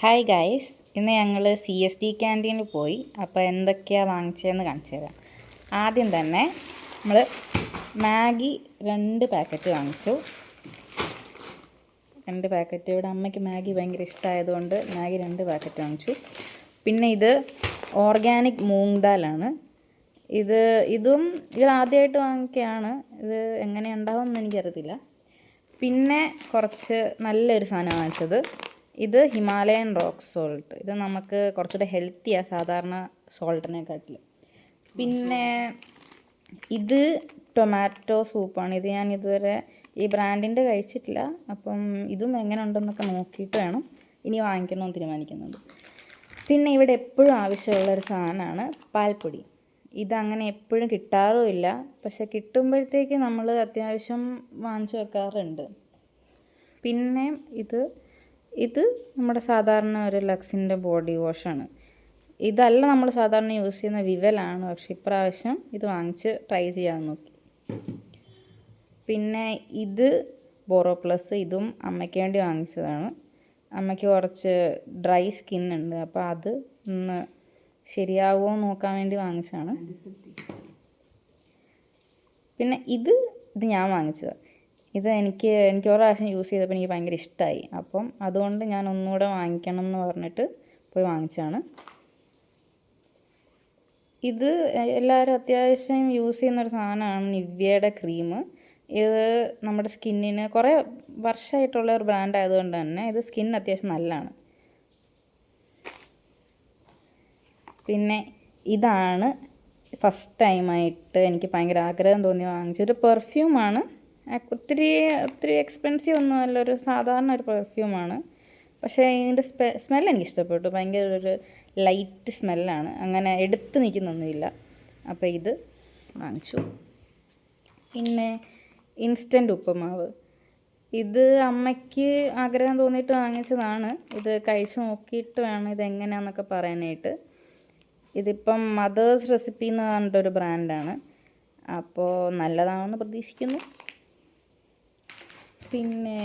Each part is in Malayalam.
ഹായ് ഗൈസ്, ഇന്ന് ഞങ്ങൾ CSD ക്യാൻറ്റീനിൽ പോയി. അപ്പോൾ എന്തൊക്കെയാണ് വാങ്ങിച്ചതെന്ന് കാണിച്ചു തരാം. ആദ്യം തന്നെ നമ്മൾ മാഗി 2 പാക്കറ്റ് വാങ്ങിച്ചു. 2 പാക്കറ്റ്. ഇവിടെ അമ്മയ്ക്ക് മാഗി ഭയങ്കര ഇഷ്ടമായതുകൊണ്ട് മാഗി 2 പാക്കറ്റ് വാങ്ങിച്ചു. പിന്നെ ഇത് ഓർഗാനിക് മൂങ് ദാലാണ്. ഇതും ആദ്യമായിട്ട് വാങ്ങിക്കുകയാണ്. ഇത് എങ്ങനെ ഉണ്ടാവുമെന്ന് എനിക്കറിയത്തില്ല. പിന്നെ കുറച്ച് നല്ലൊരു സാധനം വാങ്ങിച്ചത്. ഇത് ഹിമാലയൻ റോക്ക് സോൾട്ട്. ഇത് നമുക്ക് കുറച്ചുകൂടെ ഹെൽത്തിയാണ് സാധാരണ സോൾട്ടിനെക്കാട്ടിൽ. പിന്നെ ഇത് ടൊമാറ്റോ സൂപ്പാണ്. ഇത് ഞാൻ ഇതുവരെ ഈ ബ്രാൻഡിൻ്റെ കഴിച്ചിട്ടില്ല. അപ്പം ഇതും എങ്ങനെ ഉണ്ടെന്നൊക്കെ നോക്കിയിട്ട് വേണം ഇനി വാങ്ങിക്കണമെന്ന് തീരുമാനിക്കുന്നത്. പിന്നെ ഇവിടെ എപ്പോഴും ആവശ്യമുള്ളൊരു സാധനമാണ് പാൽപ്പൊടി. ഇതങ്ങനെ എപ്പോഴും കിട്ടാറുമില്ല, പക്ഷെ കിട്ടുമ്പോഴത്തേക്ക് നമ്മൾ അത്യാവശ്യം വാങ്ങിച്ചു വെക്കാറുണ്ട്. പിന്നെ ഇത് നമ്മുടെ സാധാരണ ഒരു ലക്സിൻ്റെ ബോഡി വാഷാണ്. ഇതല്ല നമ്മൾ സാധാരണ യൂസ് ചെയ്യുന്ന വിവലാണ്, പക്ഷെ ഇപ്രാവശ്യം ഇത് വാങ്ങിച്ച് ട്രൈ ചെയ്യാൻ നോക്കി. പിന്നെ ഇത് ബോറോപ്ലസ്. ഇതും അമ്മയ്ക്ക് വേണ്ടി വാങ്ങിച്ചതാണ്. അമ്മയ്ക്ക് കുറച്ച് ഡ്രൈ സ്കിൻ ഉണ്ട്, അപ്പോൾ അത് ഒന്ന് ശരിയാവുമോ നോക്കാൻ വേണ്ടി വാങ്ങിച്ചതാണ്. പിന്നെ ഇത് ഞാൻ വാങ്ങിച്ചതാണ്. ഇത് എനിക്ക് ഒരു പ്രാവശ്യം യൂസ് ചെയ്തപ്പോൾ എനിക്ക് ഭയങ്കര ഇഷ്ടമായി. അപ്പം അതുകൊണ്ട് ഞാൻ ഒന്നുകൂടെ വാങ്ങിക്കണം എന്ന് പറഞ്ഞിട്ട് പോയി വാങ്ങിച്ചതാണ്. ഇത് എല്ലാവരും അത്യാവശ്യം യൂസ് ചെയ്യുന്നൊരു സാധനമാണ്, നിവ്യയുടെ ക്രീം. ഇത് നമ്മുടെ സ്കിന്നിന് കുറേ വർഷമായിട്ടുള്ള ഒരു ബ്രാൻഡ് ആയതുകൊണ്ട് തന്നെ ഇത് സ്കിൻ അത്യാവശ്യം നല്ലതാണ്. പിന്നെ ഇതാണ് ഫസ്റ്റ് ടൈമായിട്ട് എനിക്ക് ഭയങ്കര ആഗ്രഹം തോന്നി വാങ്ങിച്ചൊരു പെർഫ്യൂമാണ്. ഒത്തിരി എക്സ്പെൻസീവ് ഒന്നുമല്ല, ഒരു സാധാരണ ഒരു പെർഫ്യൂമാണ്. പക്ഷേ ഇതിൻ്റെ സ്മെൽ എനിക്കിഷ്ടപ്പെട്ടു. ഭയങ്കര ഒരു ലൈറ്റ് സ്മെല്ലാണ്, അങ്ങനെ എടുത്ത് നിൽക്കുന്നൊന്നുമില്ല. അപ്പോൾ ഇത് വാങ്ങിച്ചു. പിന്നെ ഇൻസ്റ്റൻറ്റ് ഉപ്പുമാവ്. ഇത് അമ്മയ്ക്ക് ആഗ്രഹം തോന്നിയിട്ട് വാങ്ങിച്ചതാണ്. ഇത് കഴിച്ച് നോക്കിയിട്ട് വേണം ഇതെങ്ങനെയാണെന്നൊക്കെ പറയാനായിട്ട്. ഇതിപ്പം മദേഴ്സ് റെസിപ്പി എന്ന് പറഞ്ഞിട്ടൊരു ബ്രാൻഡാണ്, അപ്പോൾ നല്ലതാണെന്ന് പ്രതീക്ഷിക്കുന്നു. പിന്നെ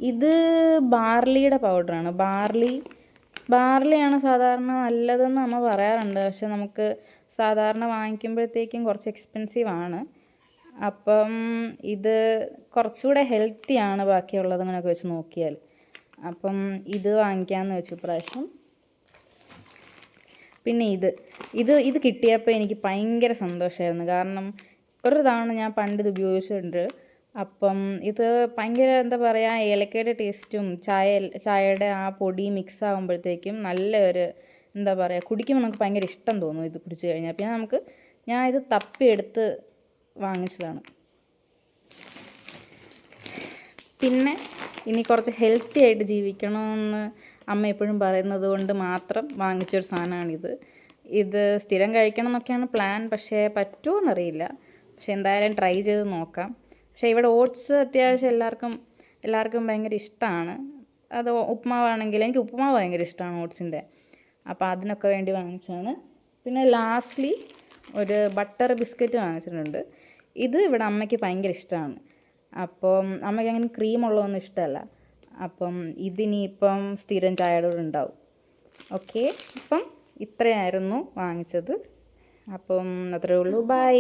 ഇത് ബാർലിയുടെ പൗഡറാണ്. ബാർലിയാണ് സാധാരണ നല്ലതെന്ന് അമ്മ പറയാറുണ്ട്, പക്ഷെ നമുക്ക് സാധാരണ വാങ്ങിക്കുമ്പോഴത്തേക്കും കുറച്ച് എക്സ്പെൻസീവാണ്. അപ്പം ഇത് കുറച്ചുകൂടെ ഹെൽത്തിയാണ് ബാക്കിയുള്ളതങ്ങനെയൊക്കെ വെച്ച് നോക്കിയാൽ. അപ്പം ഇത് വാങ്ങിക്കാമെന്ന് വെച്ചു പ്രാവശ്യം. പിന്നെ ഇത് കിട്ടിയപ്പോൾ എനിക്ക് ഭയങ്കര സന്തോഷമായിരുന്നു. കാരണം ഒരു തവണ ഞാൻ പണ്ടിത് ഉപയോഗിച്ചിട്ടുണ്ട്. അപ്പം ഇത് ഭയങ്കര എന്താ പറയുക, ഏലക്കയുടെ ടേസ്റ്റും ചായയുടെ ആ പൊടി മിക്സ് ആകുമ്പോഴത്തേക്കും നല്ലൊരു എന്താ പറയുക, കുടിക്കുമ്പോൾ നമുക്ക് ഭയങ്കര ഇഷ്ടം തോന്നും ഇത് കുടിച്ച് കഴിഞ്ഞാൽ. പിന്നെ ഞാൻ ഇത് തപ്പിയെടുത്ത് വാങ്ങിച്ചതാണ്. പിന്നെ ഇനി കുറച്ച് ഹെൽത്തി ആയിട്ട് ജീവിക്കണമെന്ന് അമ്മ എപ്പോഴും പറയുന്നത് കൊണ്ട് മാത്രം വാങ്ങിച്ചൊരു സാധനമാണിത്. ഇത് സ്ഥിരം കഴിക്കണം എന്നൊക്കെയാണ് പ്ലാൻ, പക്ഷേ പറ്റുമോ എന്നറിയില്ല. പക്ഷെ എന്തായാലും ട്രൈ ചെയ്ത് നോക്കാം. പക്ഷേ ഇവിടെ ഓട്സ് അത്യാവശ്യം എല്ലാവർക്കും ഭയങ്കര ഇഷ്ടമാണ്. അത് ഉപ്പുമാവാണെങ്കിൽ എനിക്ക് ഉപ്പുമാവ് ഭയങ്കര ഇഷ്ടമാണ് ഓട്സിൻ്റെ, അപ്പോൾ അതിനൊക്കെ വേണ്ടി വാങ്ങിച്ചതാണ്. പിന്നെ ലാസ്റ്റ്ലി ഒരു ബട്ടർ ബിസ്ക്കറ്റ് വാങ്ങിച്ചിട്ടുണ്ട്. ഇത് ഇവിടെ അമ്മയ്ക്ക് ഭയങ്കര ഇഷ്ടമാണ്. അപ്പം അമ്മയ്ക്ക് അങ്ങനെ ക്രീമുള്ളതൊന്നും ഇഷ്ടമല്ല. അപ്പം ഇതിനിപ്പം സ്ഥിരം ചായയുടെ കൂടെ ഉണ്ടാവും. ഓക്കെ, അപ്പം ഇത്രയായിരുന്നു വാങ്ങിച്ചത്. അപ്പം അത്രയേ ഉള്ളൂ. ബൈ.